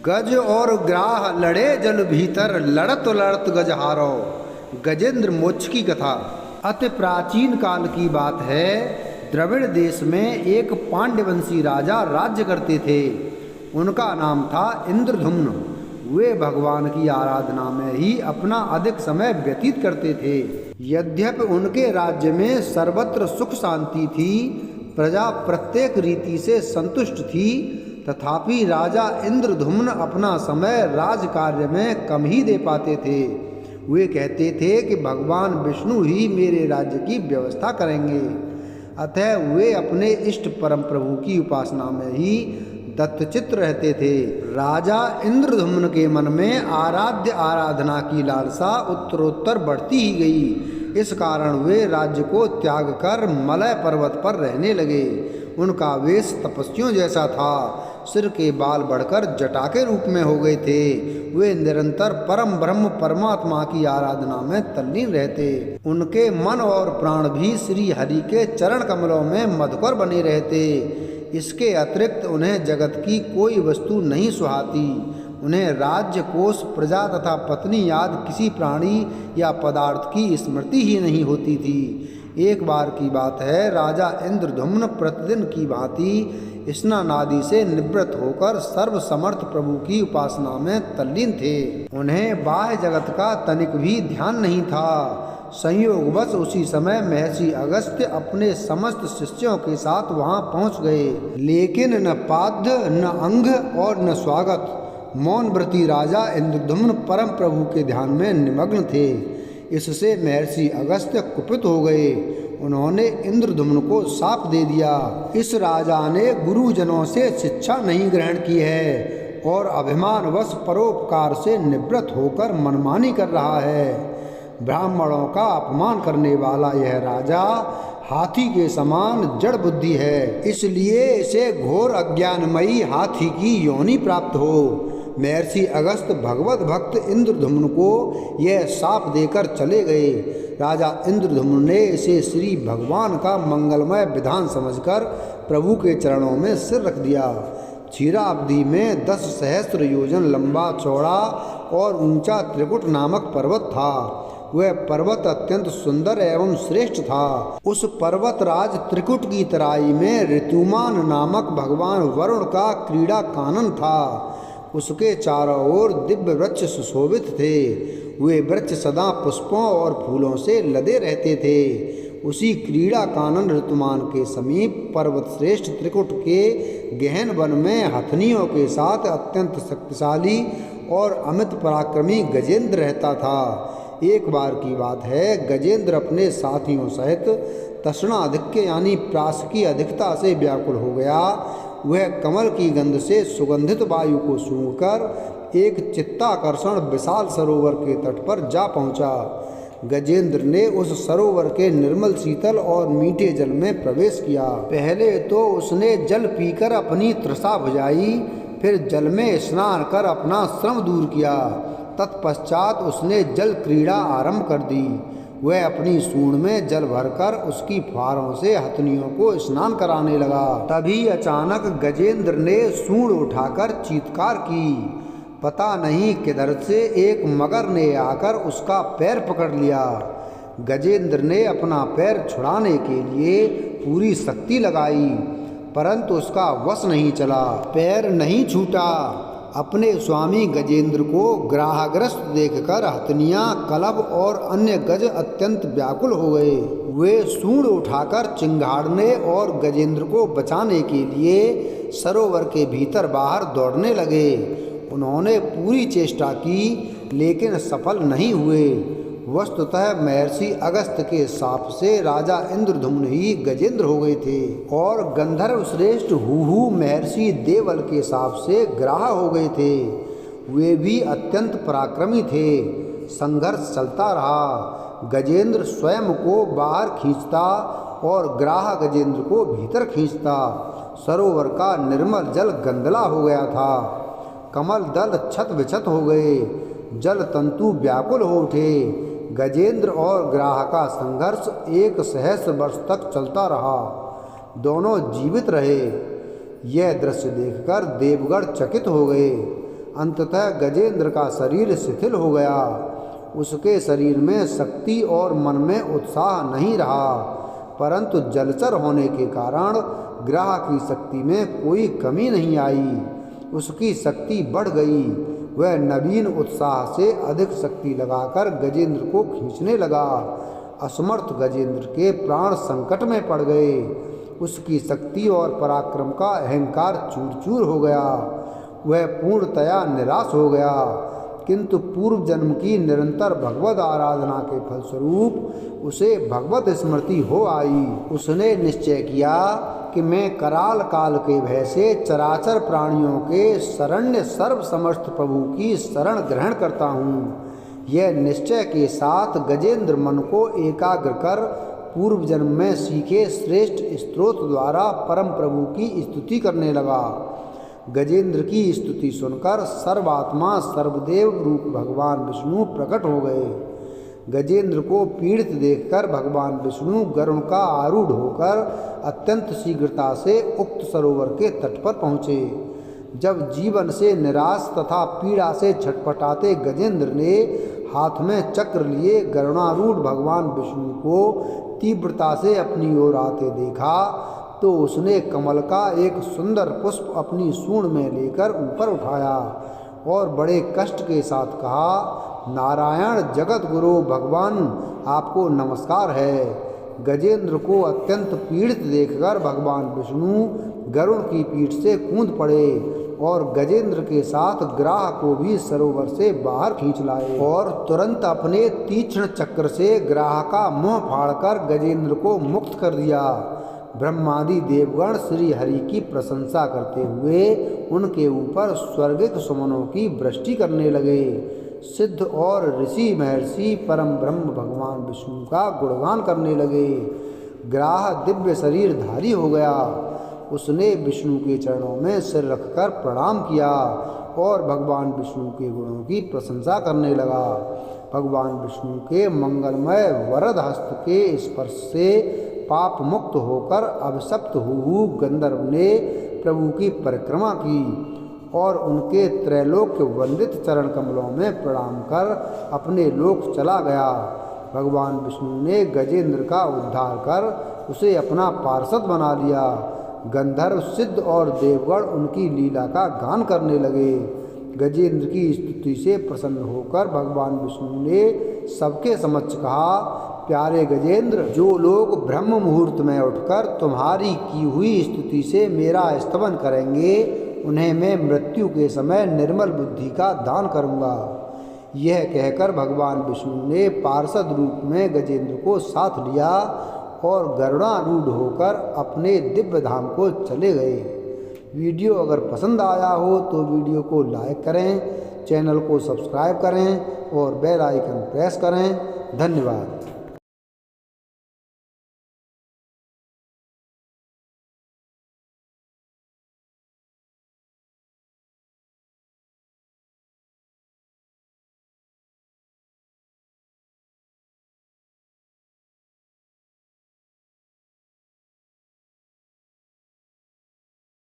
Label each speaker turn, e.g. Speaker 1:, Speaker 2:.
Speaker 1: गज और ग्राह लड़े जल भीतर, लड़त लड़त गज हारो। गजेंद्र मोक्ष की कथा। अति प्राचीन काल की बात है। द्रविड़ देश में एक पांड्यवंशी राजा राज्य करते थे। उनका नाम था इंद्रधुम्न। वे भगवान की आराधना में ही अपना अधिक समय व्यतीत करते थे। यद्यपि उनके राज्य में सर्वत्र सुख शांति थी, प्रजा प्रत्येक रीति से संतुष्ट थी, तथापि राजा इंद्रधुम्न अपना समय राज कार्य में कम ही दे पाते थे। वे कहते थे कि भगवान विष्णु ही मेरे राज्य की व्यवस्था करेंगे। अतः वे अपने इष्ट परम प्रभु की उपासना में ही दत्तचित्त रहते थे। राजा इंद्रधुम्न के मन में आराध्य आराधना की लालसा उत्तरोत्तर बढ़ती ही गई। इस कारण वे राज्य को त्याग कर मलय पर्वत पर रहने लगे। उनका वेश तपस्वियों जैसा था। सिर के बाल बढ़कर जटा के रूप में हो गए थे। वे निरंतर परम ब्रह्म परमात्मा की आराधना में तल्लीन रहते। उनके मन और प्राण भी श्री हरि के चरण कमलों में मधुकर बने रहते। इसके अतिरिक्त उन्हें जगत की कोई वस्तु नहीं सुहाती। उन्हें राज्य, कोष, प्रजा तथा पत्नी आदि किसी प्राणी या पदार्थ की स्मृति ही नहीं होती थी। एक बार की बात है, राजा इंद्रधुम्न प्रतिदिन की भांति स्नान आदि से निवृत्त होकर सर्वसमर्थ प्रभु की उपासना में तल्लीन थे। उन्हें बाह्य जगत का तनिक भी ध्यान नहीं था। संयोगवश उसी समय महर्षि अगस्त्य अपने समस्त शिष्यों के साथ वहां पहुंच गए। लेकिन न पाद्य, न अंग और न स्वागत। मौन व्रती राजा इंद्रधुम्न परम प्रभु के ध्यान में निमग्न थे। इससे महर्षि अगस्त्य कुपित हो गए। उन्होंने इंद्रधुम्न को शाप दे दिया। इस राजा ने गुरुजनों से शिक्षा नहीं ग्रहण की है और अभिमानवश परोपकार से निवृत्त होकर मनमानी कर रहा है। ब्राह्मणों का अपमान करने वाला यह राजा हाथी के समान जड़ बुद्धि है। इसलिए इसे घोर अज्ञानमयी हाथी की योनि प्राप्त हो। महर्षि अगस्त भगवत भक्त इंद्रधुम्न को यह शाप देकर चले गए। राजा इंद्रधुम्न ने इसे श्री भगवान का मंगलमय विधान समझकर प्रभु के चरणों में सिर रख दिया। क्षीराब्दी में 10 सहस्त्र योजन लंबा, चौड़ा और ऊंचा त्रिकुट नामक पर्वत था। वह पर्वत अत्यंत सुंदर एवं श्रेष्ठ था। उस पर्वतराज त्रिकुट की तराई में ऋतुमान नामक भगवान वरुण का क्रीड़ा कानन था। उसके चारों ओर दिव्य वृक्ष सुशोभित थे। वे वृक्ष सदा पुष्पों और फूलों से लदे रहते थे। उसी क्रीड़ा कानन ऋतुमान के समीप पर्वत श्रेष्ठ त्रिकुट के गहन वन में हथनियों के साथ अत्यंत शक्तिशाली और अमित पराक्रमी गजेंद्र रहता था। एक बार की बात है, गजेंद्र अपने साथियों सहित तृष्णाधिक्य यानी प्यास की अधिकता से व्याकुल हो गया। वह कमल की गंध से सुगंधित वायु को सूंघकर एक चित्ताकर्षण विशाल सरोवर के तट पर जा पहुंचा। गजेंद्र ने उस सरोवर के निर्मल शीतल और मीठे जल में प्रवेश किया। पहले तो उसने जल पीकर अपनी तृषा बुझाई, फिर जल में स्नान कर अपना श्रम दूर किया। तत्पश्चात उसने जल क्रीड़ा आरंभ कर दी। वह अपनी सूंड में जल भरकर उसकी फुहारों से हथनियों को स्नान कराने लगा। तभी अचानक गजेंद्र ने सूंड उठाकर चीत्कार की। पता नहीं किधर से एक मगर ने आकर उसका पैर पकड़ लिया। गजेंद्र ने अपना पैर छुड़ाने के लिए पूरी शक्ति लगाई, परंतु उसका वश नहीं चला। पैर नहीं छूटा। अपने स्वामी गजेंद्र को ग्राहग्रस्त देखकर हथनियां, कलब और अन्य गज अत्यंत व्याकुल हो गए। वे सूंड उठाकर चिंगाड़ने और गजेंद्र को बचाने के लिए सरोवर के भीतर बाहर दौड़ने लगे। उन्होंने पूरी चेष्टा की, लेकिन सफल नहीं हुए। वस्तुतः महर्षि अगस्त के शाप से राजा इंद्रधुम्न ही गजेंद्र हो गए थे और गंधर्व श्रेष्ठ हुहु महर्षि देवल के शाप से ग्राह हो गए थे। वे भी अत्यंत पराक्रमी थे। संघर्ष चलता रहा। गजेंद्र स्वयं को बाहर खींचता और ग्राह गजेंद्र को भीतर खींचता। सरोवर का निर्मल जल गंदला हो गया था। कमल दल छत विछत हो गए। जल तंतु व्याकुल हो उठे। गजेंद्र और ग्राह का संघर्ष 1 सहस्र वर्ष तक चलता रहा। दोनों जीवित रहे। यह दृश्य देखकर देवगण चकित हो गए। अंततः गजेंद्र का शरीर शिथिल हो गया। उसके शरीर में शक्ति और मन में उत्साह नहीं रहा, परंतु जलचर होने के कारण ग्राह की शक्ति में कोई कमी नहीं आई। उसकी शक्ति बढ़ गई। वह नवीन उत्साह से अधिक शक्ति लगाकर गजेंद्र को खींचने लगा। असमर्थ गजेंद्र के प्राण संकट में पड़ गए। उसकी शक्ति और पराक्रम का अहंकार चूर चूर हो गया। वह पूर्णतया निराश हो गया, किंतु पूर्व जन्म की निरंतर भगवद आराधना के फलस्वरूप उसे भगवत स्मृति हो आई। उसने निश्चय किया कि मैं कराल काल के भय से चराचर प्राणियों के शरण्य सर्व समस्त प्रभु की शरण ग्रहण करता हूँ। यह निश्चय के साथ गजेंद्र मन को एकाग्र कर पूर्व जन्म में सीखे श्रेष्ठ स्तोत्र द्वारा परम प्रभु की स्तुति करने लगा। गजेंद्र की स्तुति सुनकर सर्वात्मा सर्वदेव रूप भगवान विष्णु प्रकट हो गए। गजेंद्र को पीड़ित देखकर भगवान विष्णु गरुड़ का आरूढ़ होकर अत्यंत शीघ्रता से उक्त सरोवर के तट पर पहुँचे। जब जीवन से निराश तथा पीड़ा से छटपटाते गजेंद्र ने हाथ में चक्र लिए गरुणारूढ़ भगवान विष्णु को तीव्रता से अपनी ओर आते देखा, तो उसने कमल का एक सुंदर पुष्प अपनी सूंड में लेकर ऊपर उठाया और बड़े कष्ट के साथ कहा, नारायण जगत गुरु भगवान, आपको नमस्कार है। गजेंद्र को अत्यंत पीड़ित देखकर भगवान विष्णु गरुड़ की पीठ से कूद पड़े और गजेंद्र के साथ ग्राह को भी सरोवर से बाहर खींच लाए और तुरंत अपने तीक्ष्ण चक्र से ग्राह का मुंह फाड़कर गजेंद्र को मुक्त कर दिया। ब्रह्मादि देवगण श्री हरि की प्रशंसा करते हुए उनके ऊपर स्वर्गिक सुमनों की वृष्टि करने लगे। सिद्ध और ऋषि महर्षि परम ब्रह्म भगवान विष्णु का गुणगान करने लगे। ग्राह दिव्य शरीरधारी हो गया। उसने विष्णु के चरणों में सिर रखकर प्रणाम किया और भगवान विष्णु के गुणों की प्रशंसा करने लगा। भगवान विष्णु के मंगलमय वरद हस्त के स्पर्श से पाप मुक्त होकर अभिशप्त हुहु गंधर्व ने प्रभु की परिक्रमा की और उनके त्रैलोक्य वंदित चरण कमलों में प्रणाम कर अपने लोक चला गया। भगवान विष्णु ने गजेंद्र का उद्धार कर उसे अपना पार्षद बना लिया। गंधर्व सिद्ध और देवगण उनकी लीला का गान करने लगे। गजेंद्र की स्तुति से प्रसन्न होकर भगवान विष्णु ने सबके समक्ष कहा, प्यारे गजेंद्र, जो लोग ब्रह्म मुहूर्त में उठकर तुम्हारी की हुई स्तुति से मेरा स्तवन करेंगे, उन्हें मैं मृत्यु के समय निर्मल बुद्धि का दान करूँगा। यह कहकर भगवान विष्णु ने पार्षद रूप में गजेंद्र को साथ लिया और गरुड़ारूढ़ होकर अपने दिव्य धाम को चले गए। वीडियो अगर पसंद आया हो तो वीडियो को लाइक करें, चैनल को सब्सक्राइब करें और बेल आइकन प्रेस करें। धन्यवाद।